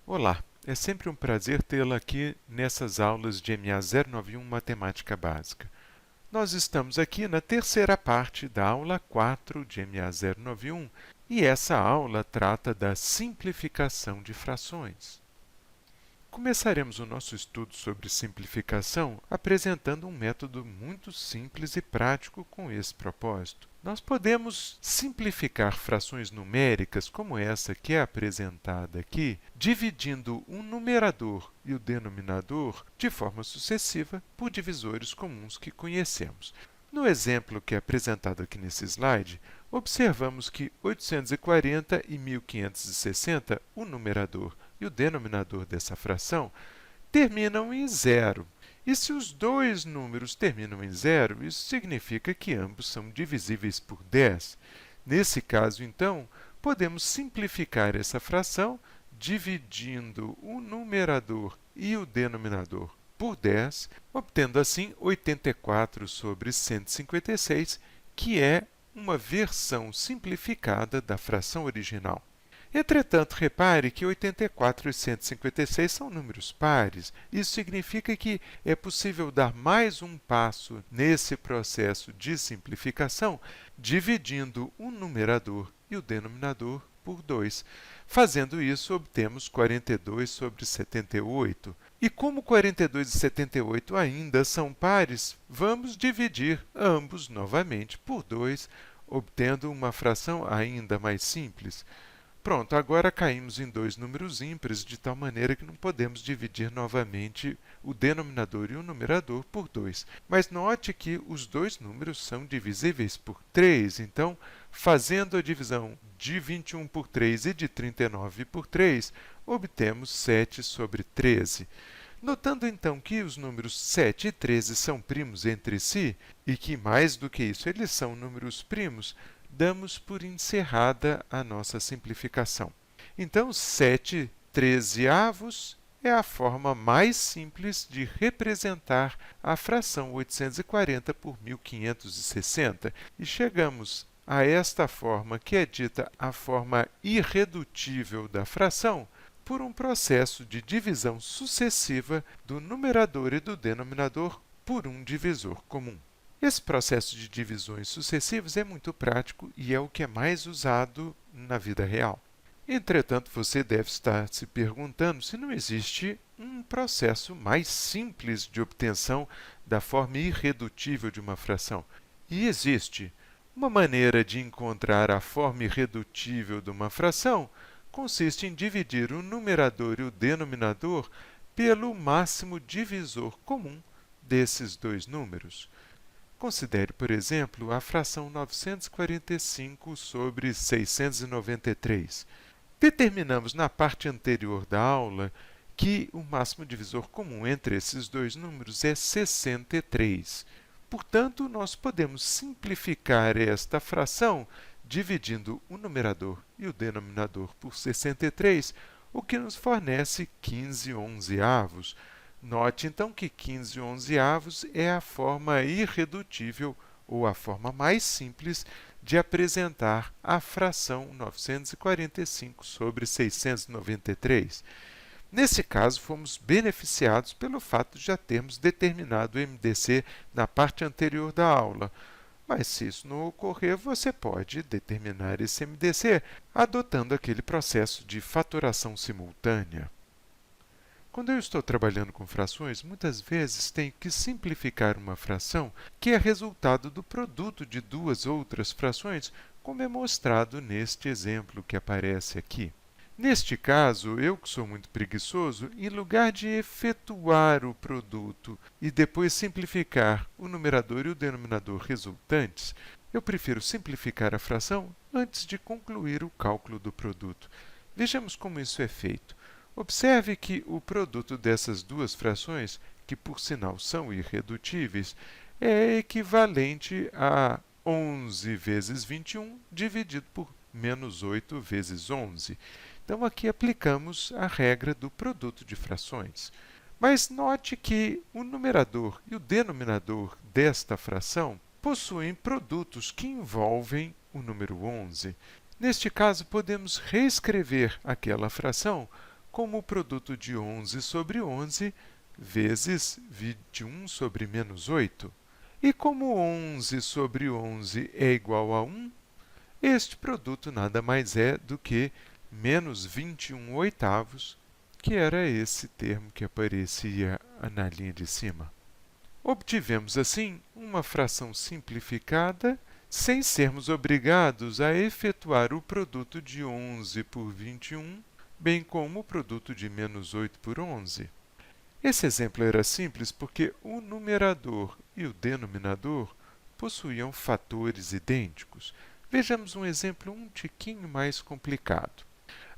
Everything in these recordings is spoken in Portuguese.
Olá, é sempre um prazer tê-la aqui nessas aulas de MA 091 Matemática Básica. Nós estamos aqui na terceira parte da aula 4 de MA 091 e essa aula trata da simplificação de frações. Começaremos o nosso estudo sobre simplificação apresentando um método muito simples e prático com esse propósito. Nós podemos simplificar frações numéricas, como essa que é apresentada aqui, dividindo o numerador e o denominador de forma sucessiva por divisores comuns que conhecemos. No exemplo que é apresentado aqui nesse slide, observamos que 840 e 1560, o numerador e o denominador dessa fração, terminam em zero. E se os dois números terminam em zero, isso significa que ambos são divisíveis por 10. Nesse caso, então, podemos simplificar essa fração dividindo o numerador e o denominador por 10, obtendo assim 84 sobre 156, que é uma versão simplificada da fração original. Entretanto, repare que 84 e 156 são números pares. Isso significa que é possível dar mais um passo nesse processo de simplificação, dividindo o numerador e o denominador por 2. Fazendo isso, obtemos 42 sobre 78. E como 42 e 78 ainda são pares, vamos dividir ambos novamente por 2, obtendo uma fração ainda mais simples. Pronto, agora caímos em dois números ímpares, de tal maneira que não podemos dividir novamente o denominador e o numerador por 2. Mas note que os dois números são divisíveis por 3, então, fazendo a divisão de 21 por 3 e de 39 por 3, obtemos 7 sobre 13. Notando então que os números 7 e 13 são primos entre si, e que, mais do que isso, eles são números primos, damos por encerrada a nossa simplificação. Então, 7/13 é a forma mais simples de representar a fração 840 por 1560 e chegamos a esta forma, que é dita a forma irredutível da fração, por um processo de divisão sucessiva do numerador e do denominador por um divisor comum. Esse processo de divisões sucessivas é muito prático e é o que é mais usado na vida real. Entretanto, você deve estar se perguntando se não existe um processo mais simples de obtenção da forma irredutível de uma fração. E existe. Uma maneira de encontrar a forma irredutível de uma fração consiste em dividir o numerador e o denominador pelo máximo divisor comum desses dois números. Considere, por exemplo, a fração 945 sobre 693. Determinamos na parte anterior da aula que o máximo divisor comum entre esses dois números é 63. Portanto, nós podemos simplificar esta fração dividindo o numerador e o denominador por 63, o que nos fornece 15/11. Note, então, que 15/11 é a forma irredutível ou a forma mais simples de apresentar a fração 945 sobre 693. Nesse caso, fomos beneficiados pelo fato de já termos determinado o MDC na parte anterior da aula. Mas, se isso não ocorrer, você pode determinar esse MDC adotando aquele processo de fatoração simultânea. Quando eu estou trabalhando com frações, muitas vezes tenho que simplificar uma fração que é resultado do produto de duas outras frações, como é mostrado neste exemplo que aparece aqui. Neste caso, eu que sou muito preguiçoso, em lugar de efetuar o produto e depois simplificar o numerador e o denominador resultantes, eu prefiro simplificar a fração antes de concluir o cálculo do produto. Vejamos como isso é feito. Observe que o produto dessas duas frações, que por sinal são irredutíveis, é equivalente a 11 vezes 21 dividido por menos 8 vezes 11. Então, aqui aplicamos a regra do produto de frações. Mas note que o numerador e o denominador desta fração possuem produtos que envolvem o número 11. Neste caso, podemos reescrever aquela fração como o produto de 11 sobre 11 vezes 21 sobre menos 8. E como 11 sobre 11 é igual a 1, este produto nada mais é do que menos 21 oitavos, que era esse termo que aparecia na linha de cima. Obtivemos, assim, uma fração simplificada sem sermos obrigados a efetuar o produto de 11 por 21, bem como o produto de menos 8 por 11. Esse exemplo era simples porque o numerador e o denominador possuíam fatores idênticos. Vejamos um exemplo um tiquinho mais complicado.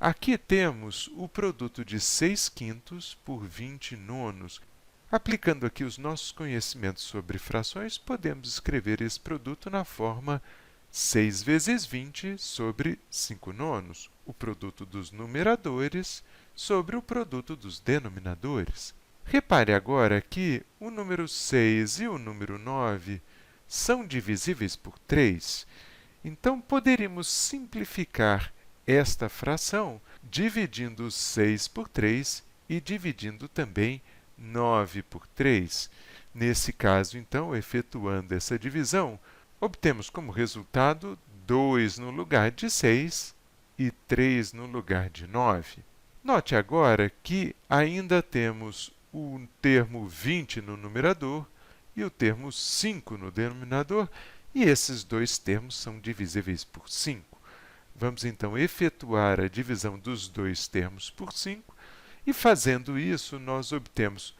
Aqui temos o produto de 6 quintos por 20 nonos. Aplicando aqui os nossos conhecimentos sobre frações, podemos escrever esse produto na forma 6 vezes 20 sobre 5 nonos, o produto dos numeradores sobre o produto dos denominadores. Repare agora que o número 6 e o número 9 são divisíveis por 3. Então, poderíamos simplificar esta fração dividindo 6 por 3 e dividindo também 9 por 3. Nesse caso, então, efetuando essa divisão, obtemos como resultado 2 no lugar de 6 e 3 no lugar de 9. Note agora que ainda temos o termo 20 no numerador e o termo 5 no denominador, e esses dois termos são divisíveis por 5. Vamos, então, efetuar a divisão dos dois termos por 5, e fazendo isso, nós obtemos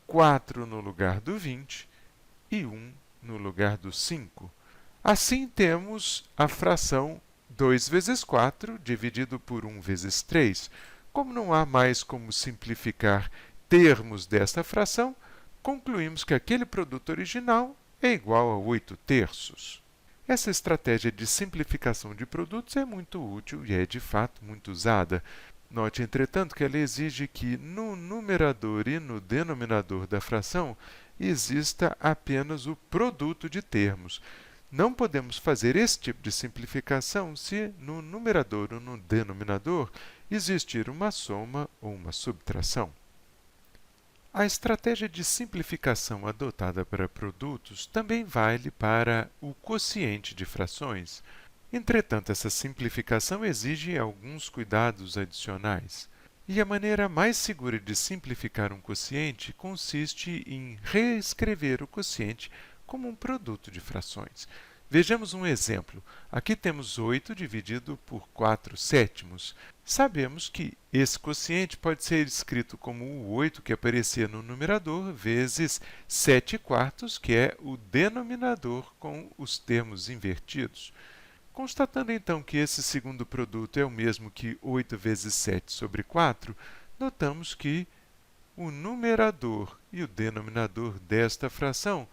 4 no lugar do 20 e 1 no lugar do 5. Assim, temos a fração 2 vezes 4 dividido por 1 vezes 3. Como não há mais como simplificar termos desta fração, concluímos que aquele produto original é igual a 8 terços. Essa estratégia de simplificação de produtos é muito útil e é, de fato, muito usada. Note, entretanto, que ela exige que no numerador e no denominador da fração exista apenas o produto de termos. Não podemos fazer esse tipo de simplificação se no numerador ou no denominador existir uma soma ou uma subtração. A estratégia de simplificação adotada para produtos também vale para o quociente de frações. Entretanto, essa simplificação exige alguns cuidados adicionais. E a maneira mais segura de simplificar um quociente consiste em reescrever o quociente como um produto de frações. Vejamos um exemplo. Aqui temos 8 dividido por 4 sétimos. Sabemos que esse quociente pode ser escrito como o 8 que aparecia no numerador vezes 7 quartos, que é o denominador com os termos invertidos. Constatando, então, que esse segundo produto é o mesmo que 8 vezes 7 sobre 4, notamos que o numerador e o denominador desta fração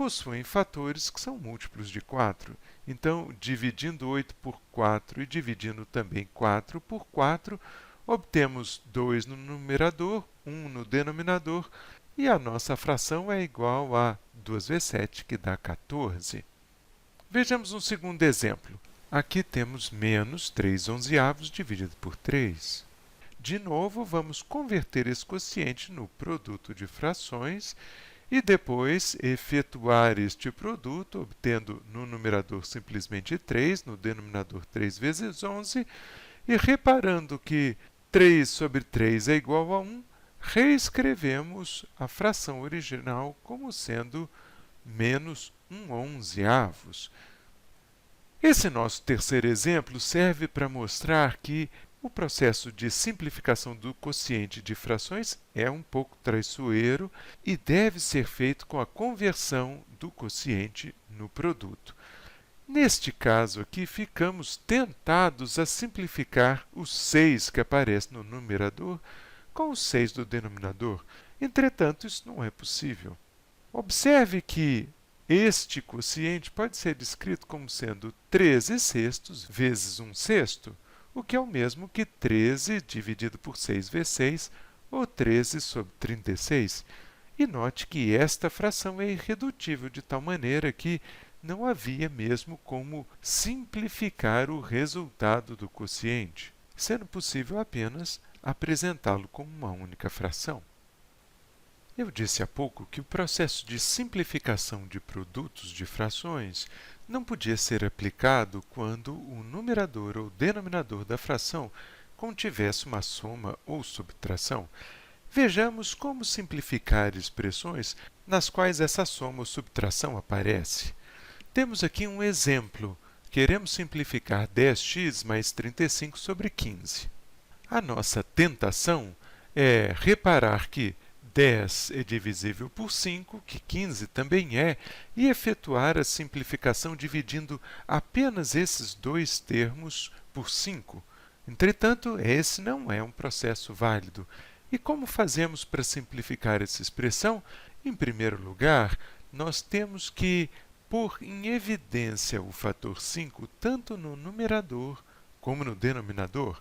possuem fatores que são múltiplos de 4. Então, dividindo 8 por 4 e dividindo também 4 por 4, obtemos 2 no numerador, 1 no denominador, e a nossa fração é igual a 2 vezes 7, que dá 14. Vejamos um segundo exemplo. Aqui temos menos 3 onzeavos dividido por 3. De novo, vamos converter esse quociente no produto de frações e depois efetuar este produto, obtendo no numerador simplesmente 3, no denominador 3 vezes 11, e reparando que 3 sobre 3 é igual a 1, reescrevemos a fração original como sendo menos 1 onzeavos. Esse nosso terceiro exemplo serve para mostrar que o processo de simplificação do quociente de frações é um pouco traiçoeiro e deve ser feito com a conversão do quociente no produto. Neste caso aqui, ficamos tentados a simplificar o 6 que aparece no numerador com o 6 do denominador. Entretanto, isso não é possível. Observe que este quociente pode ser descrito como sendo 13 sextos vezes 1 sexto, o que é o mesmo que 13 dividido por 6 vezes 6, ou 13 sobre 36. E note que esta fração é irredutível de tal maneira que não havia mesmo como simplificar o resultado do quociente, sendo possível apenas apresentá-lo como uma única fração. Eu disse há pouco que o processo de simplificação de produtos de frações não podia ser aplicado quando o numerador ou denominador da fração contivesse uma soma ou subtração. Vejamos como simplificar expressões nas quais essa soma ou subtração aparece. Temos aqui um exemplo. Queremos simplificar 10x mais 35 sobre 15. A nossa tentação é reparar que 10 é divisível por 5, que 15 também é, e efetuar a simplificação dividindo apenas esses dois termos por 5. Entretanto, esse não é um processo válido. E como fazemos para simplificar essa expressão? Em primeiro lugar, nós temos que pôr em evidência o fator 5 tanto no numerador como no denominador.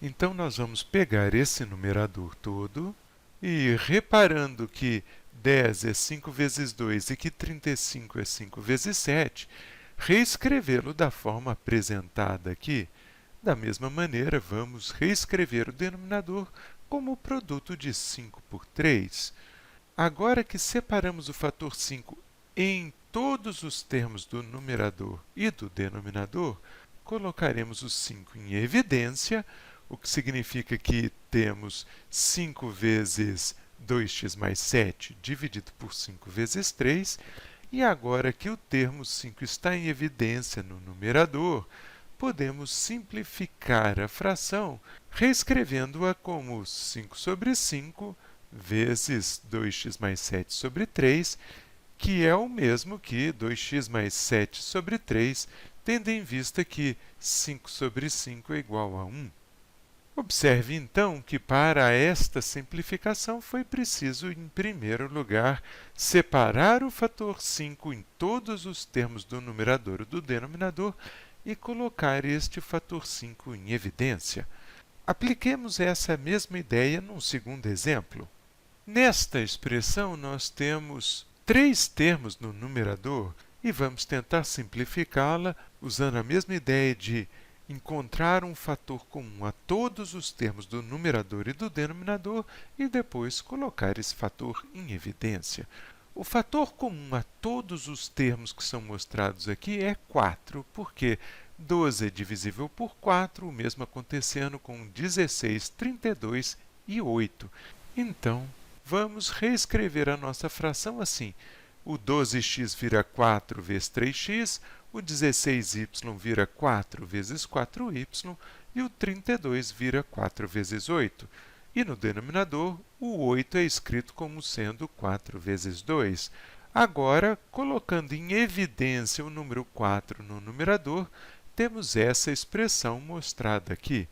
Então, nós vamos pegar esse numerador todo e, reparando que 10 é 5 vezes 2 e que 35 é 5 vezes 7, reescrevê-lo da forma apresentada aqui. Da mesma maneira, vamos reescrever o denominador como o produto de 5 por 3. Agora que separamos o fator 5 em todos os termos do numerador e do denominador, colocaremos o 5 em evidência, o que significa que temos 5 vezes 2x mais 7 dividido por 5 vezes 3, e agora que o termo 5 está em evidência no numerador, podemos simplificar a fração reescrevendo-a como 5 sobre 5 vezes 2x mais 7 sobre 3, que é o mesmo que 2x mais 7 sobre 3, tendo em vista que 5 sobre 5 é igual a 1. Observe, então, que para esta simplificação foi preciso, em primeiro lugar, separar o fator 5 em todos os termos do numerador e do denominador e colocar este fator 5 em evidência. Apliquemos essa mesma ideia num segundo exemplo. Nesta expressão, nós temos 3 termos no numerador e vamos tentar simplificá-la usando a mesma ideia de encontrar um fator comum a todos os termos do numerador e do denominador e depois colocar esse fator em evidência. O fator comum a todos os termos que são mostrados aqui é 4, porque 12 é divisível por 4, o mesmo acontecendo com 16, 32 e 8. Então, vamos reescrever a nossa fração assim. O 12x vira 4 vezes 3x, o 16y vira 4 vezes 4y e o 32 vira 4 vezes 8. E no denominador, o 8 é escrito como sendo 4 vezes 2. Agora, colocando em evidência o número 4 no numerador, temos essa expressão mostrada aqui.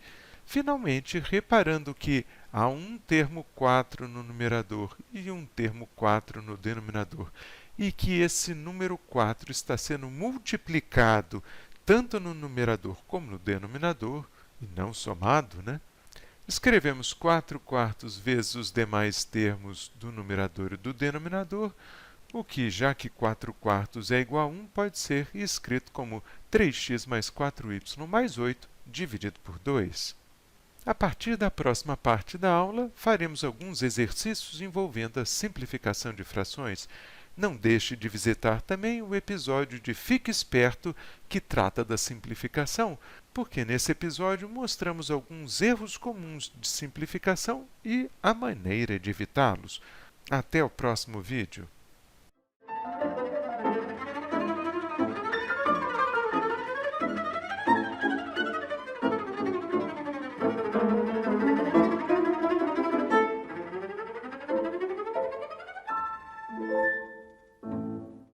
Finalmente, reparando que há um termo 4 no numerador e um termo 4 no denominador, e que esse número 4 está sendo multiplicado tanto no numerador como no denominador, e não somado, né? Escrevemos 4 quartos vezes os demais termos do numerador e do denominador, o que, já que 4 quartos é igual a 1, pode ser escrito como 3x mais 4y mais 8 dividido por 2. A partir da próxima parte da aula, faremos alguns exercícios envolvendo a simplificação de frações. Não deixe de visitar também o episódio de Fique Esperto, que trata da simplificação, porque nesse episódio mostramos alguns erros comuns de simplificação e a maneira de evitá-los. Até o próximo vídeo!